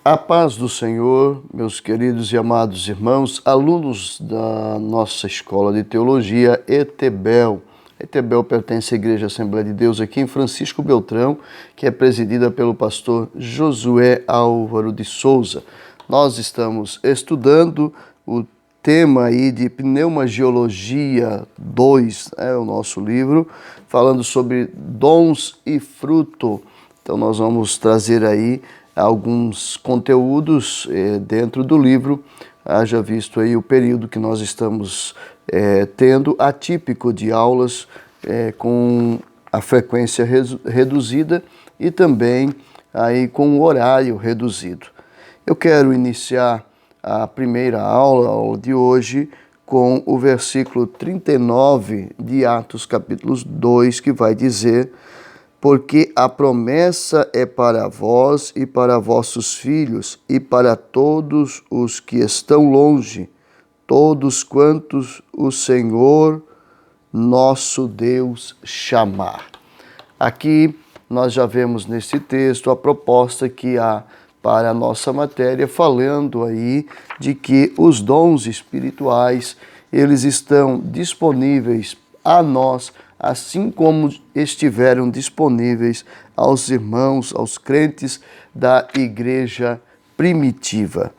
A paz do Senhor, meus queridos e amados irmãos, alunos da nossa Escola de Teologia ETBEL. ETBEL pertence à Igreja Assembleia de Deus aqui em Francisco Beltrão, que é presidida pelo pastor Josué Álvaro de Souza. Nós estamos estudando o tema aí de Pneumagiologia 2, o nosso livro, falando sobre dons e fruto. Então nós vamos trazer aí alguns conteúdos dentro do livro, haja visto aí o período que nós estamos tendo atípico de aulas com a frequência reduzida e também aí com o horário reduzido. Eu quero iniciar a primeira aula de hoje com o versículo 39 de Atos capítulo 2, que vai dizer: porque a promessa é para vós e para vossos filhos e para todos os que estão longe, todos quantos o Senhor nosso Deus chamar. Aqui nós já vemos nesse texto a proposta que há para a nossa matéria, falando aí de que os dons espirituais, eles estão disponíveis a nós, assim como estiveram disponíveis aos irmãos, aos crentes da igreja primitiva.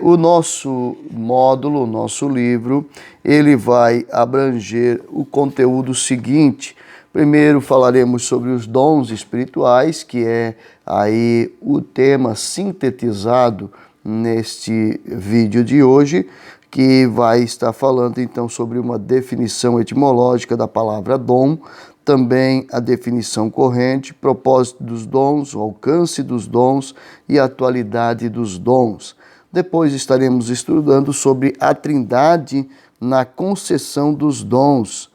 O nosso módulo, o nosso livro, ele vai abranger o conteúdo seguinte. Primeiro falaremos sobre os dons espirituais, que é aí o tema sintetizado neste vídeo de hoje, que vai estar falando então sobre uma definição etimológica da palavra dom, também a definição corrente, propósito dos dons, o alcance dos dons e a atualidade dos dons. Depois estaremos estudando sobre a Trindade na concessão dos dons.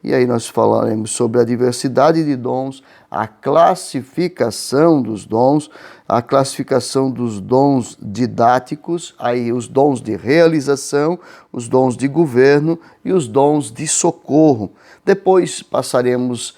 E aí nós falaremos sobre a diversidade de dons, a classificação dos dons, a classificação dos dons didáticos, aí os dons de realização, os dons de governo e os dons de socorro. Depois passaremos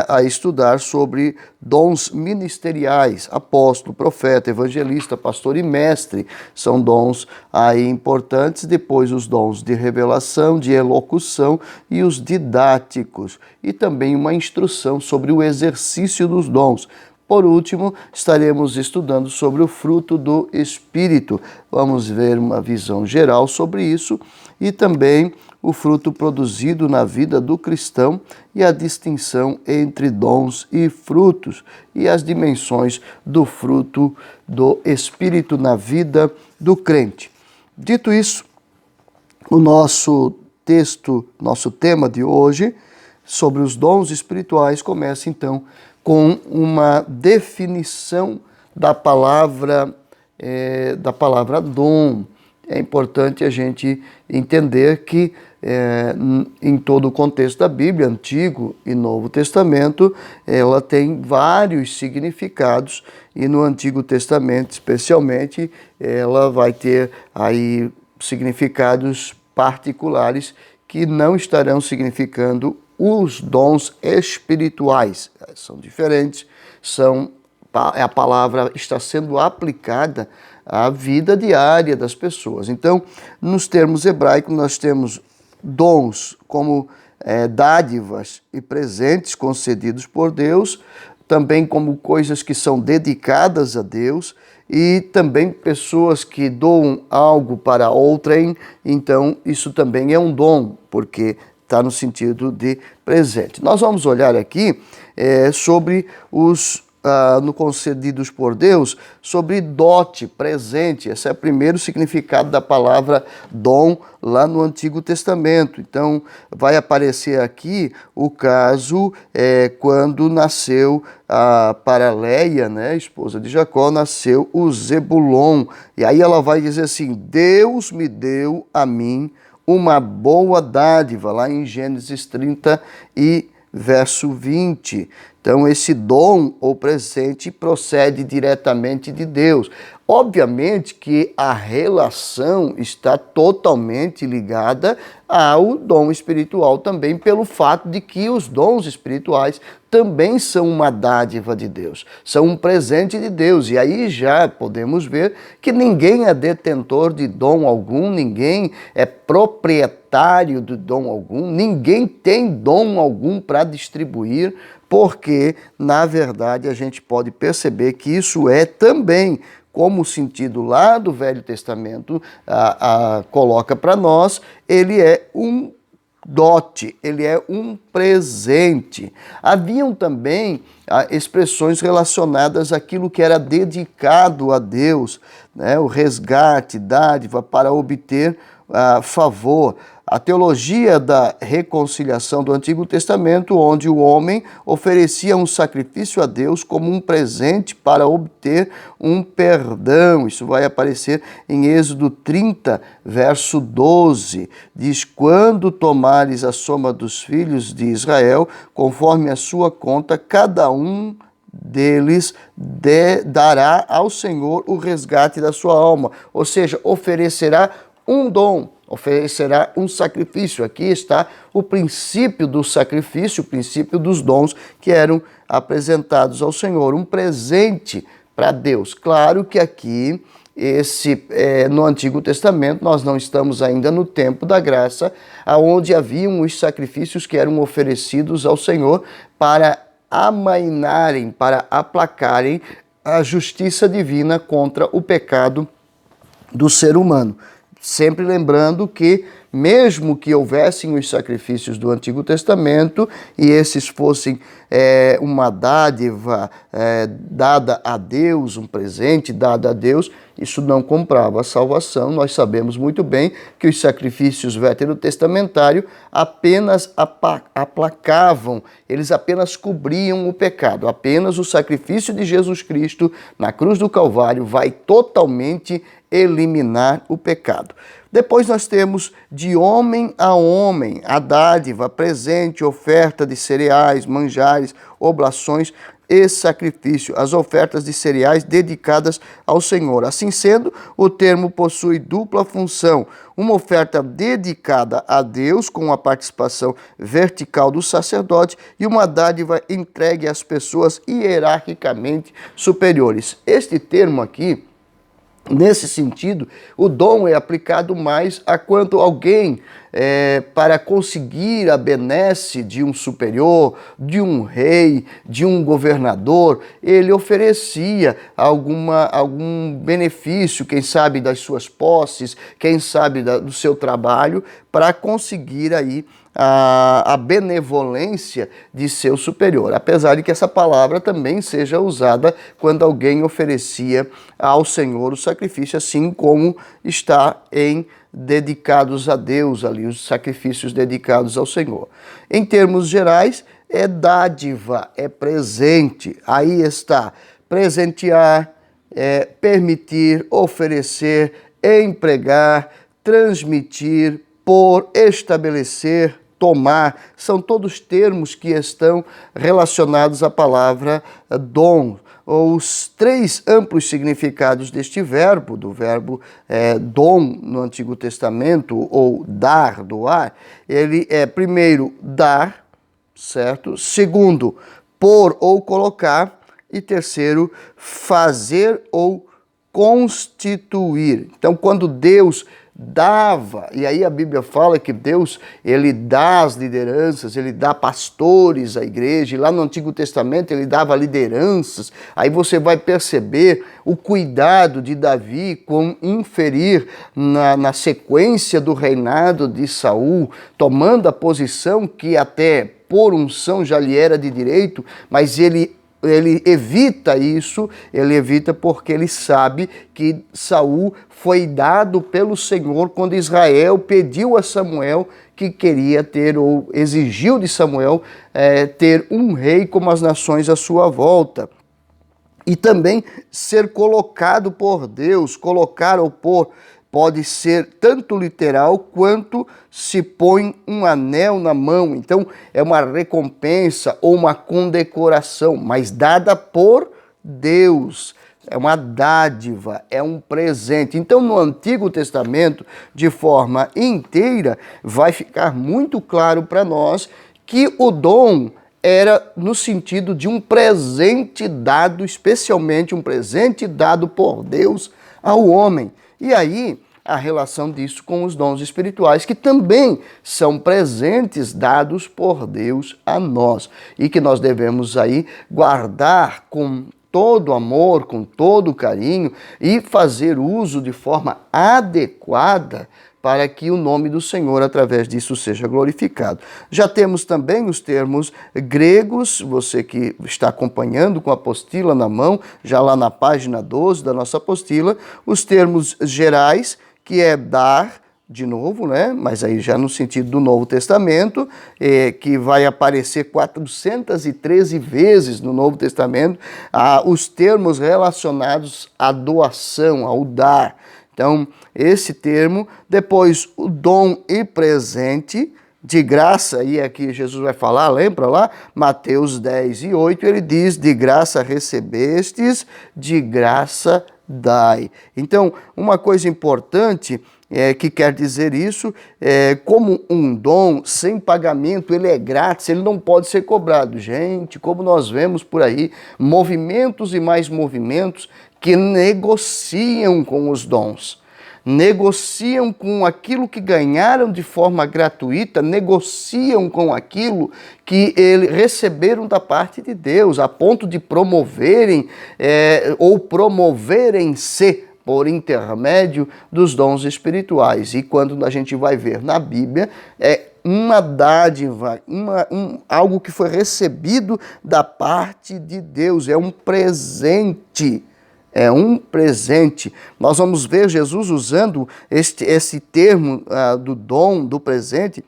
a estudar sobre dons ministeriais, apóstolo, profeta, evangelista, pastor e mestre, são dons aí importantes. Depois os dons de revelação, de elocução e os didáticos, e também uma instrução sobre o exercício dos dons. Por último, estaremos estudando sobre o fruto do Espírito. Vamos ver uma visão geral sobre isso e também o fruto produzido na vida do cristão e a distinção entre dons e frutos e as dimensões do fruto do Espírito na vida do crente. Dito isso, o nosso texto, nosso tema de hoje sobre os dons espirituais começa então com uma definição da palavra dom. É importante a gente entender que em todo o contexto da Bíblia, Antigo e Novo Testamento, ela tem vários significados, e no Antigo Testamento, especialmente, ela vai ter aí significados particulares que não estarão significando os dons espirituais. São diferentes, a palavra está sendo aplicada à vida diária das pessoas. Então, nos termos hebraicos, nós temos dons como dádivas e presentes concedidos por Deus, também como coisas que são dedicadas a Deus, e também pessoas que doam algo para outrem. Então isso também é um dom, porque está no sentido de presente. Nós vamos olhar aqui sobre os no concedidos por Deus, sobre dote, presente. Esse é o primeiro significado da palavra dom lá no Antigo Testamento. Então, vai aparecer aqui o caso quando nasceu para Leia, né, esposa de Jacó, nasceu o Zebulon. E aí ela vai dizer assim: Deus me deu a mim uma boa dádiva, lá em Gênesis 30 e verso 20. Então, esse dom ou presente procede diretamente de Deus. Obviamente que a relação está totalmente ligada ao dom espiritual também, pelo fato de que os dons espirituais também são uma dádiva de Deus, são um presente de Deus. E aí já podemos ver que ninguém é detentor de dom algum, ninguém é proprietário de dom algum, ninguém tem dom algum para distribuir, porque, na verdade, a gente pode perceber que isso é também, como o sentido lá do Velho Testamento coloca para nós, ele é um dote, ele é um presente. Haviam também expressões relacionadas àquilo que era dedicado a Deus, né? O resgate, dádiva para obter favor. A teologia da reconciliação do Antigo Testamento, onde o homem oferecia um sacrifício a Deus como um presente para obter um perdão. Isso vai aparecer em Êxodo 30, verso 12. Diz: quando tomares a soma dos filhos de Israel, conforme a sua conta, cada um deles dará ao Senhor o resgate da sua alma. Ou seja, oferecerá um dom, oferecerá um sacrifício. Aqui está o princípio do sacrifício, o princípio dos dons que eram apresentados ao Senhor, um presente para Deus. Claro que aqui, no Antigo Testamento, nós não estamos ainda no tempo da graça, onde haviam os sacrifícios que eram oferecidos ao Senhor para amainarem, para aplacarem a justiça divina contra o pecado do ser humano. Sempre lembrando que, mesmo que houvessem os sacrifícios do Antigo Testamento e esses fossem uma dádiva dada a Deus, um presente dado a Deus, isso não comprava a salvação. Nós sabemos muito bem que os sacrifícios veterotestamentários apenas aplacavam, eles apenas cobriam o pecado. Apenas o sacrifício de Jesus Cristo na cruz do Calvário vai totalmente eliminar o pecado. Depois nós temos de homem a homem a dádiva, presente, oferta de cereais, manjares, oblações e sacrifício, as ofertas de cereais dedicadas ao Senhor. Assim sendo, o termo possui dupla função: uma oferta dedicada a Deus, com a participação vertical do sacerdote, e uma dádiva entregue às pessoas hierarquicamente superiores. Este termo aqui, nesse sentido, o dom é aplicado mais a quando alguém, para conseguir a benesse de um superior, de um rei, de um governador, ele oferecia algum benefício, quem sabe das suas posses, quem sabe do seu trabalho, para conseguir aí a benevolência de seu superior, apesar de que essa palavra também seja usada quando alguém oferecia ao Senhor o sacrifício, assim como está em dedicados a Deus ali, os sacrifícios dedicados ao Senhor. Em termos gerais, é dádiva, é presente. Aí está presentear, permitir, oferecer, empregar, transmitir, pôr, estabelecer, tomar, são todos termos que estão relacionados à palavra dom. Os três amplos significados deste verbo, do verbo dom no Antigo Testamento, ou dar, doar, ele é, primeiro, dar, certo? Segundo, pôr ou colocar, e terceiro, fazer ou constituir. Então, quando Deus dava, e aí a Bíblia fala que Deus, ele dá as lideranças, ele dá pastores à igreja, e lá no Antigo Testamento ele dava lideranças. Aí você vai perceber o cuidado de Davi com inferir na sequência do reinado de Saul, tomando a posição que até por unção já lhe era de direito, mas ele evita isso, ele evita porque ele sabe que Saul foi dado pelo Senhor quando Israel pediu a Samuel que queria ter, ou exigiu de Samuel, ter um rei como as nações à sua volta. E também ser colocado por Deus, colocar ou pôr pode ser tanto literal quanto se põe um anel na mão. Então, é uma recompensa ou uma condecoração, mas dada por Deus. É uma dádiva, é um presente. Então, no Antigo Testamento, de forma inteira, vai ficar muito claro para nós que o dom era no sentido de um presente dado, especialmente um presente dado por Deus ao homem. E aí, a relação disso com os dons espirituais, que também são presentes dados por Deus a nós e que nós devemos aí guardar com todo amor, com todo carinho e fazer uso de forma adequada para que o nome do Senhor, através disso, seja glorificado. Já temos também os termos gregos, você que está acompanhando com a apostila na mão, já lá na página 12 da nossa apostila, os termos gerais, que é dar, de novo, né? Mas aí já no sentido do Novo Testamento, que vai aparecer 413 vezes no Novo Testamento, os termos relacionados à doação, ao dar. Então, esse termo, depois o dom e presente, de graça, e aqui Jesus vai falar, lembra lá? Mateus 10:8, ele diz, de graça recebestes, de graça dai. Então, uma coisa importante que quer dizer isso, como um dom sem pagamento, ele é grátis, ele não pode ser cobrado. Gente, como nós vemos por aí, movimentos e mais movimentos que negociam com os dons, negociam com aquilo que ganharam de forma gratuita, negociam com aquilo que receberam da parte de Deus, a ponto de promoverem ou promoverem-se por intermédio dos dons espirituais. E quando a gente vai ver na Bíblia, é uma dádiva, algo que foi recebido da parte de Deus, é um presente. É um presente. Nós vamos ver Jesus usando esse termo do dom, do presente,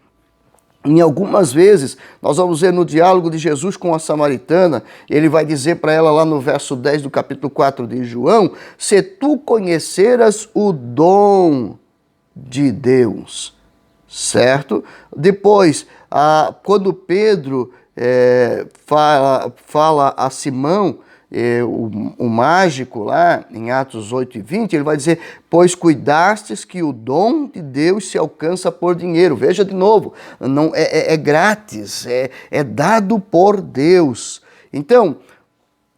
em algumas vezes. Nós vamos ver no diálogo de Jesus com a samaritana, ele vai dizer para ela lá no verso 10 do capítulo 4 de João, se tu conheceras o dom de Deus, certo? Depois, quando Pedro fala a Simão, o mágico lá, em Atos 8:20, ele vai dizer, pois cuidastes que o dom de Deus se alcança por dinheiro. Veja de novo, não é grátis, é dado por Deus. Então,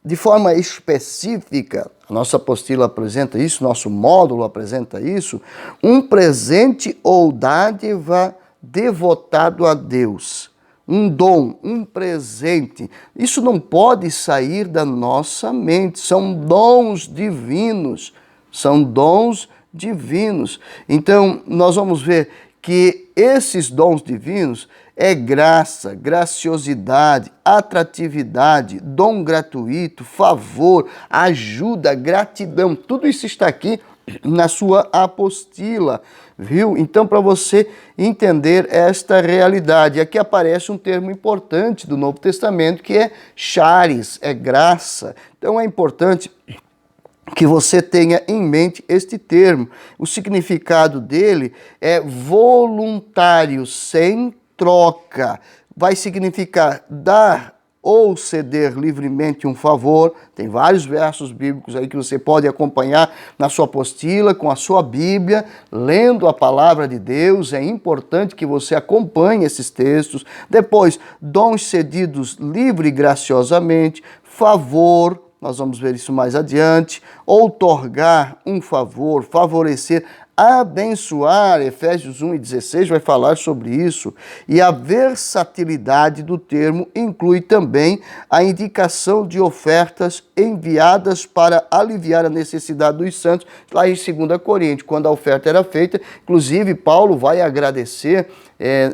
de forma específica, a nossa apostila apresenta isso, nosso módulo apresenta isso, um presente ou dádiva devotado a Deus. Um dom, um presente, isso não pode sair da nossa mente, são dons divinos, são dons divinos. Então, nós vamos ver que esses dons divinos é graça, graciosidade, atratividade, dom gratuito, favor, ajuda, gratidão, tudo isso está aqui na sua apostila, viu? Então, para você entender esta realidade, aqui aparece um termo importante do Novo Testamento, que é charis, é graça. Então, é importante que você tenha em mente este termo. O significado dele é voluntário, sem troca. Vai significar dar ou ceder livremente um favor. Tem vários versos bíblicos aí que você pode acompanhar na sua apostila, com a sua Bíblia, lendo a palavra de Deus. É importante que você acompanhe esses textos. Depois, dons cedidos livre e graciosamente, favor, nós vamos ver isso mais adiante, outorgar um favor, favorecer, abençoar, Efésios 1:16 vai falar sobre isso, e a versatilidade do termo inclui também a indicação de ofertas enviadas para aliviar a necessidade dos santos, lá em 2 Coríntios, quando a oferta era feita, inclusive Paulo vai agradecer,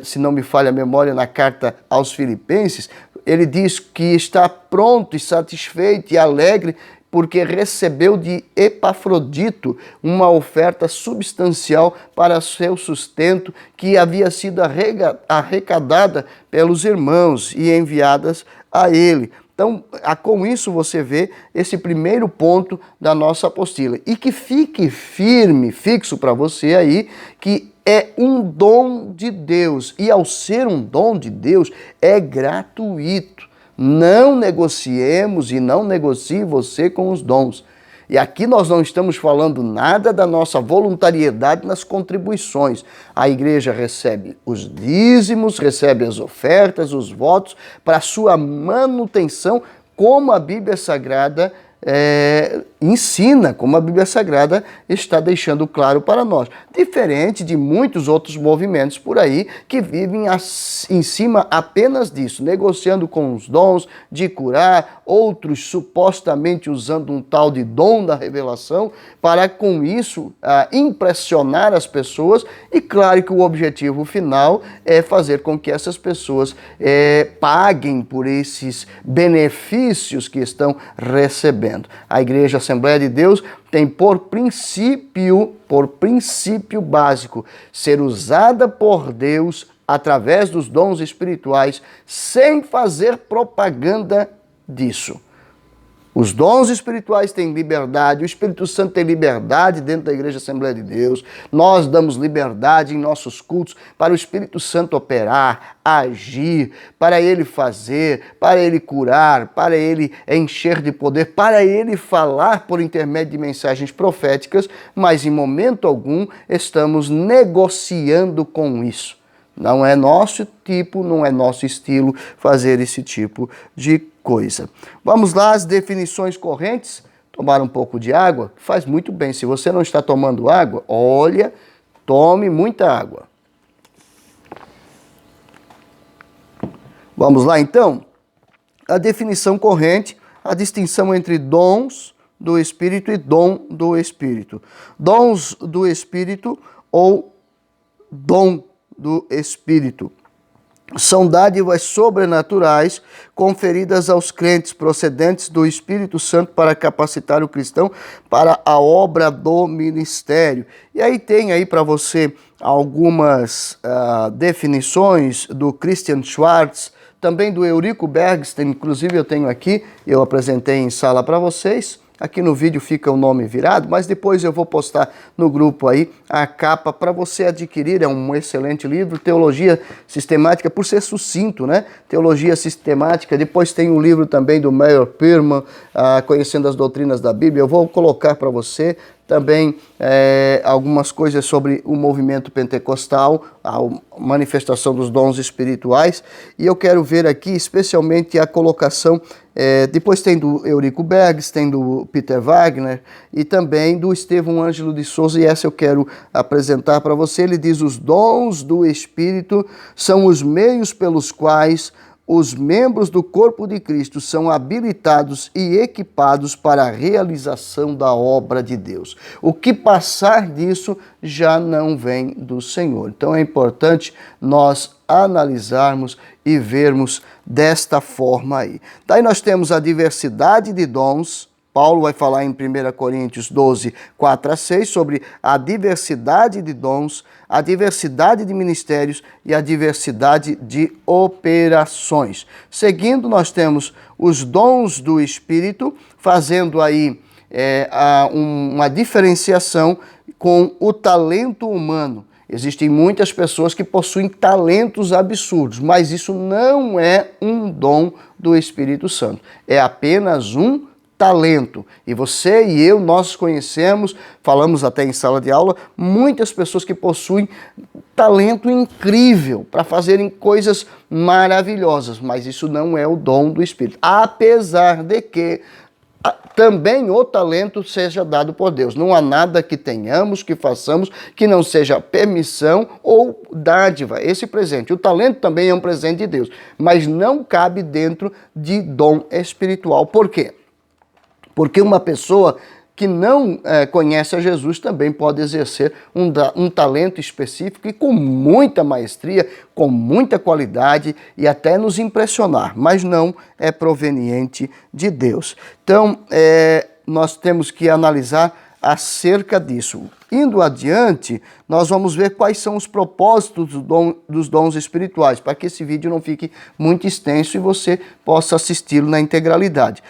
se não me falha a memória, na carta aos Filipenses, ele diz que está pronto e satisfeito e alegre porque recebeu de Epafrodito uma oferta substancial para seu sustento que havia sido arrecadada pelos irmãos e enviadas a ele. Então, com isso você vê esse primeiro ponto da nossa apostila. E que fique firme, fixo para você aí, que é um dom de Deus. E ao ser um dom de Deus, é gratuito. Não negociemos e não negocie você com os dons. E aqui nós não estamos falando nada da nossa voluntariedade nas contribuições. A igreja recebe os dízimos, recebe as ofertas, os votos para sua manutenção, como a Bíblia Sagrada ensina, como a Bíblia Sagrada está deixando claro para nós. Diferente de muitos outros movimentos por aí que vivem em cima apenas disso, negociando com os dons de curar, outros supostamente usando um tal de dom da revelação para com isso impressionar as pessoas, e claro que o objetivo final é fazer com que essas pessoas paguem por esses benefícios que estão recebendo. A Igreja Assembleia de Deus tem por princípio básico ser usada por Deus através dos dons espirituais, sem fazer propaganda disso. Os dons espirituais têm liberdade, o Espírito Santo tem liberdade dentro da Igreja Assembleia de Deus. Nós damos liberdade em nossos cultos para o Espírito Santo operar, agir, para ele fazer, para ele curar, para ele encher de poder, para ele falar por intermédio de mensagens proféticas, mas em momento algum estamos negociando com isso. Não é nosso tipo, não é nosso estilo fazer esse tipo de coisa. Vamos lá, as definições correntes. Tomar um pouco de água faz muito bem. Se você não está tomando água, olha, tome muita água. Vamos lá então? A definição corrente, a distinção entre dons do Espírito e dom do Espírito. Dons do Espírito ou dom do Espírito são dádivas sobrenaturais conferidas aos crentes procedentes do Espírito Santo para capacitar o cristão para a obra do ministério. E aí tem aí para você algumas definições do Christian Schwartz, também do Eurico Bergsten, inclusive eu tenho aqui, eu apresentei em sala para vocês. Aqui no vídeo fica o nome virado, mas depois eu vou postar no grupo aí a capa para você adquirir. É um excelente livro, Teologia Sistemática, por ser sucinto, né? Teologia Sistemática. Depois tem um livro também do Meyer Pearman, Conhecendo as Doutrinas da Bíblia. Eu vou colocar para você também algumas coisas sobre o movimento pentecostal, a manifestação dos dons espirituais. E eu quero ver aqui especialmente a colocação, depois tem do Eurico Bergs, tem do Peter Wagner e também do Estevão Ângelo de Souza, e essa eu quero apresentar para você. Ele diz: os dons do Espírito são os meios pelos quais os membros do corpo de Cristo são habilitados e equipados para a realização da obra de Deus. O que passar disso já não vem do Senhor. Então é importante nós analisarmos e vermos desta forma aí. Daí nós temos a diversidade de dons. Paulo vai falar em 1 Coríntios 12, 4 a 6, sobre a diversidade de dons, a diversidade de ministérios e a diversidade de operações. Seguindo, nós temos os dons do Espírito, fazendo aí uma diferenciação com o talento humano. Existem muitas pessoas que possuem talentos absurdos, mas isso não é um dom do Espírito Santo. É apenas um talento. E você e eu, nós conhecemos, falamos até em sala de aula, muitas pessoas que possuem talento incrível para fazerem coisas maravilhosas, mas isso não é o dom do Espírito. Apesar de que também o talento seja dado por Deus. Não há nada que tenhamos, que façamos, que não seja permissão ou dádiva, esse presente. O talento também é um presente de Deus, mas não cabe dentro de dom espiritual. Por quê? Porque uma pessoa que não conhece a Jesus também pode exercer um talento específico e com muita maestria, com muita qualidade e até nos impressionar, mas não é proveniente de Deus. Então, nós temos que analisar acerca disso. Indo adiante, nós vamos ver quais são os propósitos dos dons espirituais, para que esse vídeo não fique muito extenso e você possa assisti-lo na integralidade.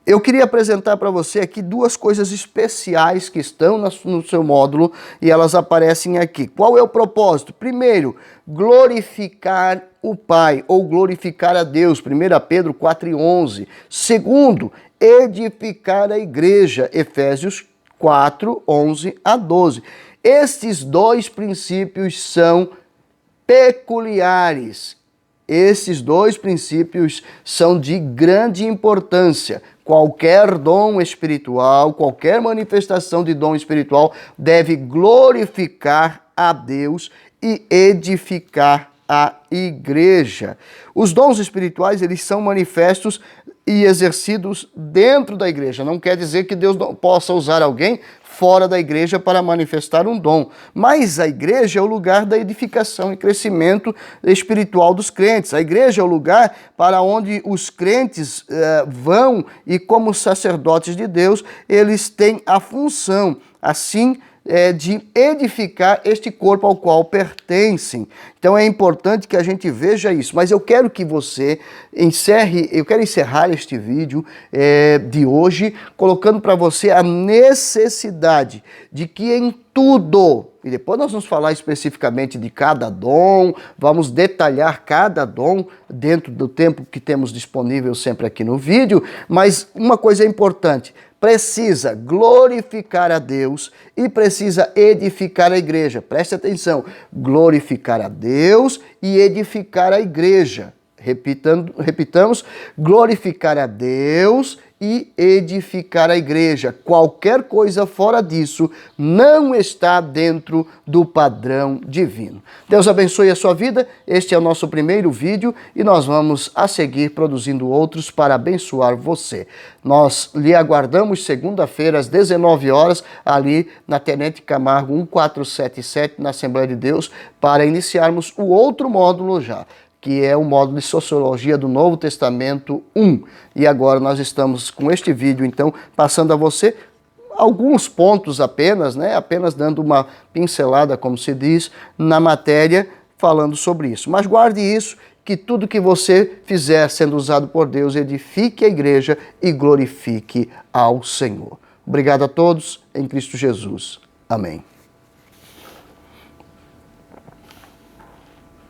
Eu queria apresentar para você aqui duas coisas especiais que estão no seu módulo e elas aparecem aqui. Qual é o propósito? Primeiro, glorificar o Pai ou glorificar a Deus, 1 Pedro 4:11. Segundo, edificar a igreja, Efésios 4:11-12. Estes dois princípios são peculiares. Esses dois princípios são de grande importância. Qualquer dom espiritual, qualquer manifestação de dom espiritual deve glorificar a Deus e edificar a igreja. Os dons espirituais, eles são manifestos e exercidos dentro da igreja. Não quer dizer que Deus não possa usar alguém fora da igreja para manifestar um dom. Mas a igreja é o lugar da edificação e crescimento espiritual dos crentes. A igreja é o lugar para onde os crentes vão e, como sacerdotes de Deus, eles têm a função, assim, de edificar este corpo ao qual pertencem. Então é importante que a gente veja isso. Mas eu quero que você quero encerrar este vídeo de hoje, colocando para você a necessidade de que em tudo, e depois nós vamos falar especificamente de cada dom, vamos detalhar cada dom dentro do tempo que temos disponível sempre aqui no vídeo, mas uma coisa é importante, precisa glorificar a Deus e precisa edificar a igreja. Preste atenção, glorificar a Deus e edificar a igreja. Repitamos, glorificar a Deus e edificar a igreja. Qualquer coisa fora disso não está dentro do padrão divino. Deus abençoe a sua vida. Este é o nosso primeiro vídeo e nós vamos a seguir produzindo outros para abençoar você. Nós lhe aguardamos segunda-feira às 19 horas ali na Tenente Camargo 1477 na Assembleia de Deus para iniciarmos o outro módulo já, que é o módulo de Sociologia do Novo Testamento 1. E agora nós estamos com este vídeo, então, passando a você alguns pontos apenas, né? Apenas dando uma pincelada, como se diz, na matéria, falando sobre isso. Mas guarde isso, que tudo que você fizer sendo usado por Deus, edifique a igreja e glorifique ao Senhor. Obrigado a todos, em Cristo Jesus. Amém.